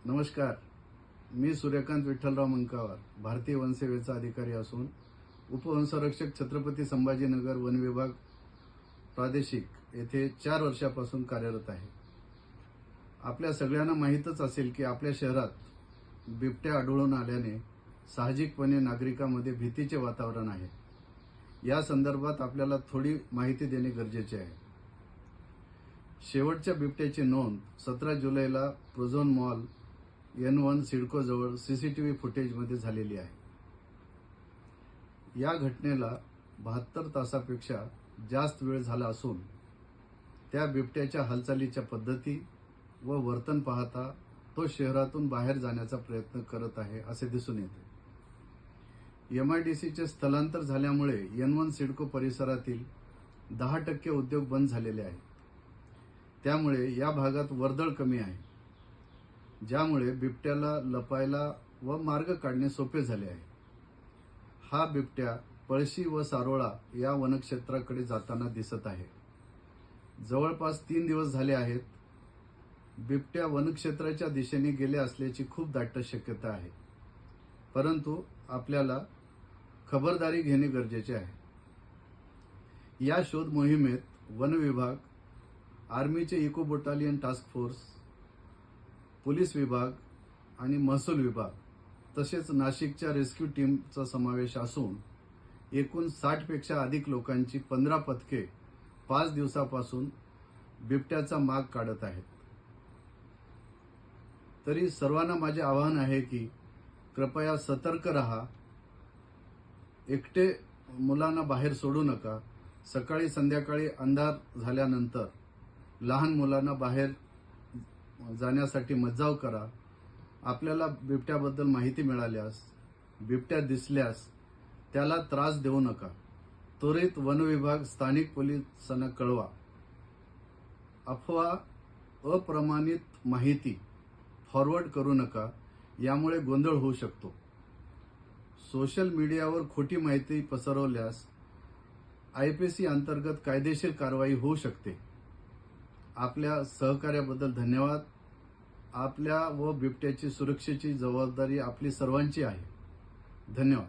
नमस्कार. मी सूर्यकांत विठ्ठलराव मंकावर, भारतीय वनसेवेचा अधिकारी असून उपवनसंरक्षक छत्रपती संभाजीनगर वन विभाग प्रादेशिक येथे 4 वर्षापासून कार्यरत आहे. आपल्या सगळ्यांना माहीतच असेल की आपल्या शहरात बिबट्या आढळून आल्याने साहजिकपणे नागरिकांमध्ये भीतीचे वातावरण आहे. या संदर्भात आपल्याला थोडी माहिती देणे गरजेचे आहे. शेवटच्या बिबट्याची नोंद 17 जुलैला प्रोझोन मॉल N1 सिडको जवळ सीसीटीव्ही फुटेजमध्ये झालेली आहे. या घटनेला 72 तासापेक्षा जास्त वेळ झाला असून त्या बिबट्याच्या हालचालीच्या पद्धती व वर्तन पाहता तो शहरातून बाहेर जाण्याचा प्रयत्न करत आहे असे दिसून येते. MIDCचे स्थलांतर झाल्यामुळे N1 सिडको परिसरातील 10% उद्योग बंद झालेले आहेत. त्यामुळे या भागात वर्दळ कमी आहे, ज्यामुळे बिबट्याला लपायला व मार्ग काढणे सोपे झाले आहे. हा बिबट्या पळशी व सारोळा या वनक्षेत्राकडे जाताना दिसत आहे. जवळपास 3 दिवस झाले आहेत. बिबट्या वनक्षेत्राच्या दिशेने गेले असल्याची खूप दाट शक्यता आहे, परंतु आपल्याला खबरदारी घेणे गरजेचे आहे. या शोध मोहिमेत वन विभाग, आर्मीचे eco battalion task force, police विभाग आणि महसूल विभाग तसेच नाशिकच्या रेस्क्यू टीमचा समावेश असून एकूण 60 पेक्षा अधिक लोकांची 15 पथके 5 दिवसापासून बिबट्याचा माग काढत आहेत. तरी सर्वांना माझे आवाहन आहे की कृपया सतर्क रहा. एकटे मुलांना बाहेर सोडू नका. सकाळी संध्याकाळी अंधार झाल्यानंतर लहान मुलांना बाहेर जाण्यासाठी मज्जाव करा. आपल्याला बिबट्याबद्दल माहिती मिळाल्यास, बिबट्या दिसल्यास त्याला त्रास देऊ नका. त्वरित वन विभाग, स्थानिक पोलिसांना कळवा. अफवा, अप्रमाणित माहिती फॉरवर्ड करू नका. यामुळे गोंधळ होऊ शकतो. सोशल मीडियावर खोटी माहिती पसरवल्यास IPC अंतर्गत कायदेशीर कारवाई होऊ शकते. आपल्या सहकार्याबद्दल धन्यवाद. आपल्या व बिबट्याची सुरक्षेची जबाबदारी आपली सर्वांची आहे. धन्यवाद.